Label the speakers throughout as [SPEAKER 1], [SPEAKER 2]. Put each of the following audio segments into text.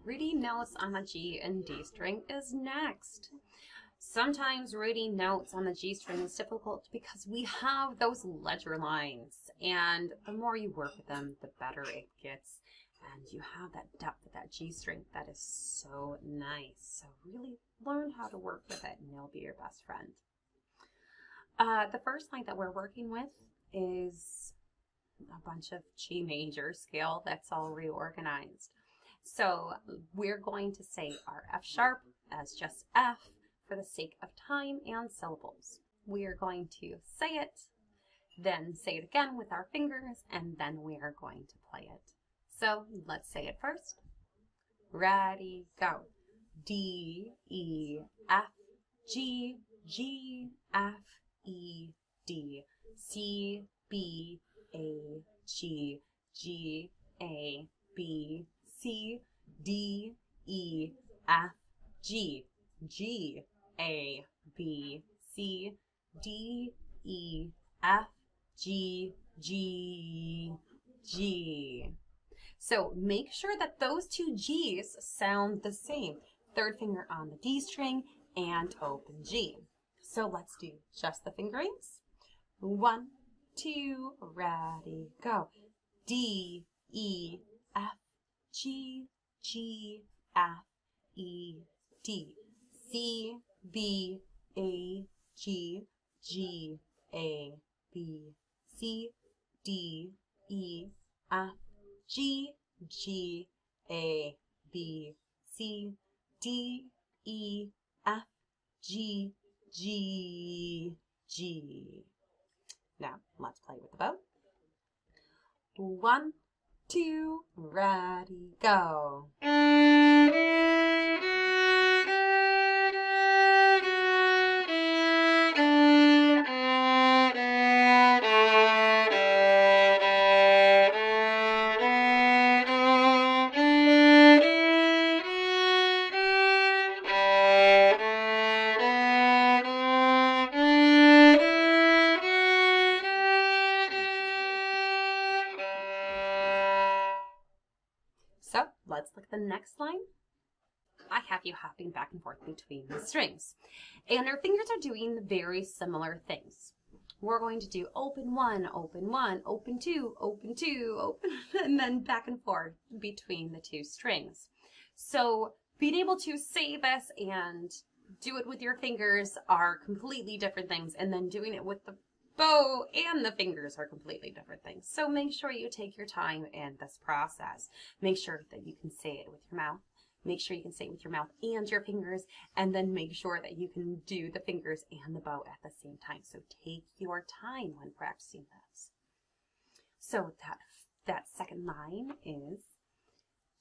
[SPEAKER 1] reading notes on the G and D string is next. Sometimes reading notes on the G string is difficult because we have those ledger lines, and the more you work with them, the better it gets, and you have that depth of that G string that is so nice. So really learn how to work with it and it'll be your best friend. The first line that we're working with is a bunch of G major scale that's all reorganized. So we're going to say our F sharp as just F for the sake of time and syllables. We are going to say it, then say it again with our fingers, and then we are going to play it. So let's say it first. Ready, go. D, E, F, G, G, F, E, D, C, B, A, G, G, A, B, C, D, E, F, G, G, A, B, C, D, E, F, G, G, G. So make sure that those two G's sound the same. Third finger on the D string and open G. So let's do just the fingerings. 1, 2, ready, go. D, E, F, G, G, F, E, D, C, B, A, G, G, A, B, C, D, E, F, G, G, A, B, C, D, E, F, G, G, G. Now, let's play with the bow. 1, 2, ready, go. So let's look at the next line. I have you hopping back and forth between the strings, and our fingers are doing very similar things. We're going to do open 1, open 1, open 2, open 2, open, and then back and forth between the two strings. So being able to say this and do it with your fingers are completely different things, and then doing it with the bow and the fingers are completely different things. So make sure you take your time in this process. Make sure that you can say it with your mouth. Make sure you can say it with your mouth and your fingers, and then make sure that you can do the fingers and the bow at the same time. So take your time when practicing this. So that second line is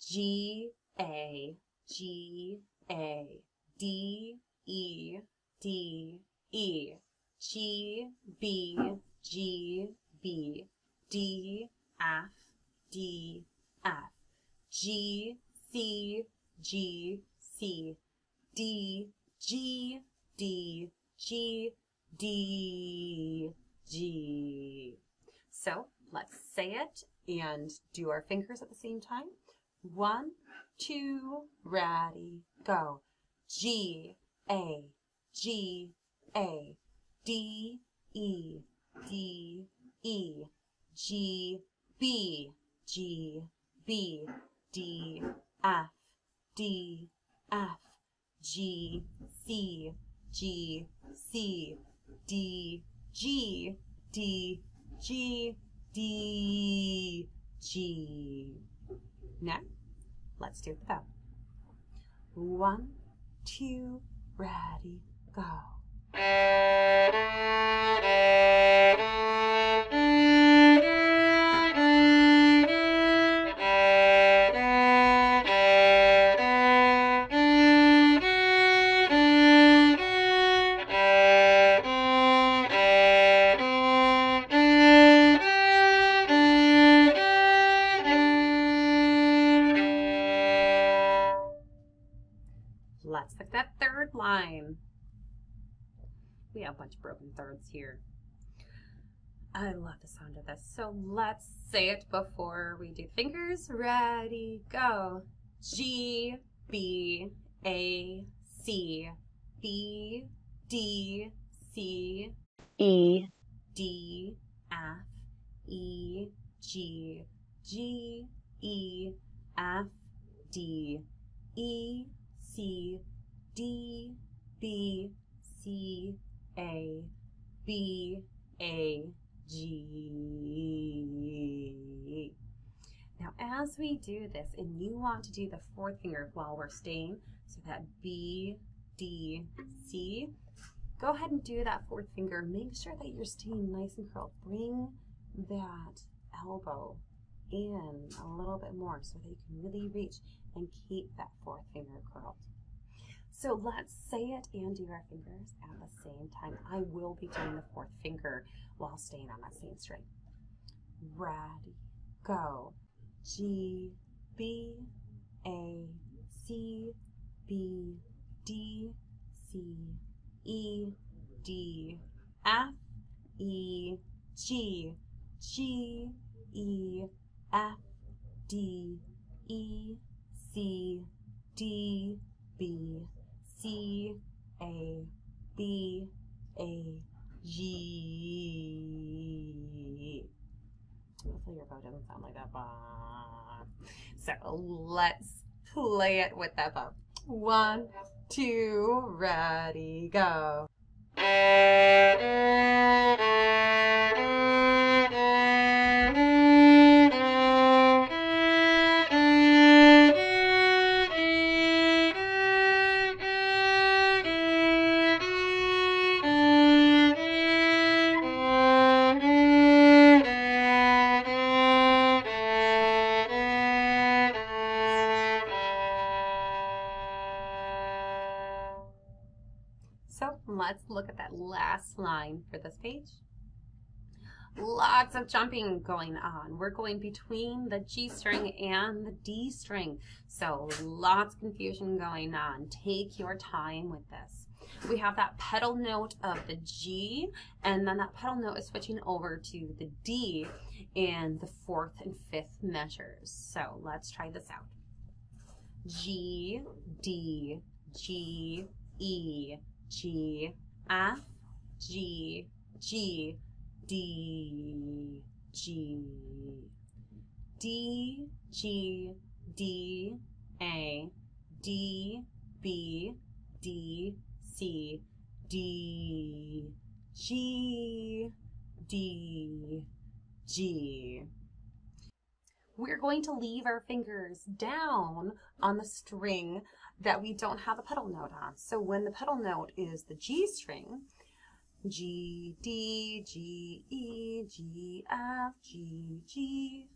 [SPEAKER 1] G, A, G, A, D, E, D, E, G, B, G, B, D, F, D, F, G, C, G, C, D, G, D, G, D, G. So let's say it and do our fingers at the same time. 1, 2, ready, go. G, A, G, A, D, E, D, E, G, B, G, B, D, F, D, F, G, C, G, C, D, G, D, G, D, G. Now, let's do it with the bow. 1, 2, ready, go. Let's pick that third line. We have a bunch of broken thirds here. I love the sound of this. So let's say it before we do fingers. Ready, go. G, B, A, C, B, D, C,
[SPEAKER 2] E,
[SPEAKER 1] D, F, E, G, G, E, F, D, E, C, D, B, C, A, B, A, G. Now as we do this, and you want to do the fourth finger while we're staying, so that B, D, C, go ahead and do that fourth finger. Make sure that you're staying nice and curled. Bring that elbow in a little bit more so that you can really reach and keep that fourth finger curled. So let's say it and do our fingers at the same time. I will be doing the fourth finger while staying on that same string. Ready, go. G, B, A, C, B, D, C, E, D, F, E, G, G, E, F, D, E, C, D, B, C, A, B, A, G. Hopefully your bow doesn't sound like that. So let's play it with that bow. 1, 2, ready, go. So let's look at that last line for this page. Lots of jumping going on. We're going between the G string and the D string. So lots of confusion going on. Take your time with this. We have that pedal note of the G, and then that pedal note is switching over to the D in the fourth and fifth measures. So let's try this out. G, D, G, E, G, F, G, G, D, G, D, G, D, A, D, B, D, C, D, G, D, G. We're going to leave our fingers down on the string that we don't have a pedal note on. So when the pedal note is the G string, G, D, G, E, G, F, G, G.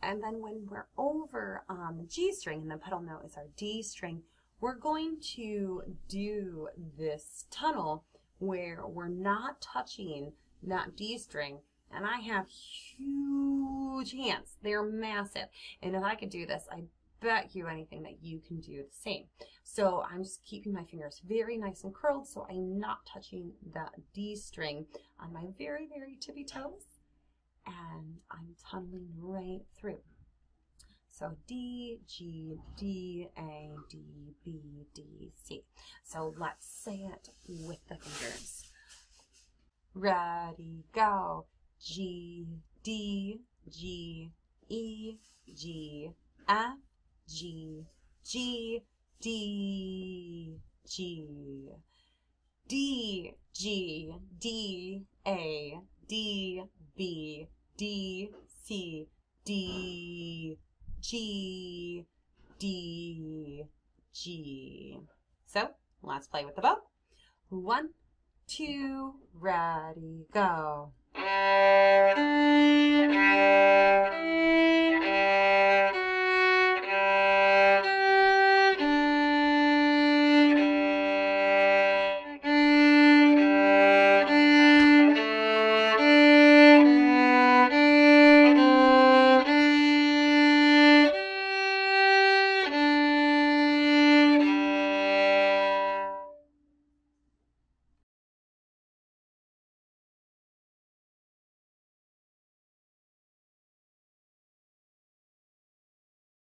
[SPEAKER 1] And then when we're over on the G string and the pedal note is our D string, we're going to do this tunnel where we're not touching that D string. And I have huge hands. They're massive. And if I could do this, I bet you anything that you can do the same. So I'm just keeping my fingers very nice and curled so I'm not touching that D string on my very, very tippy toes. And I'm tunneling right through. So D, G, D, A, D, B, D, C. So let's say it with the fingers. Ready, go. G, D, G, E, G, F, G, G, D, G, D, G, D, A, D, B, D, C, D, G, D, G. So let's play with the bow. 1, 2, ready, go.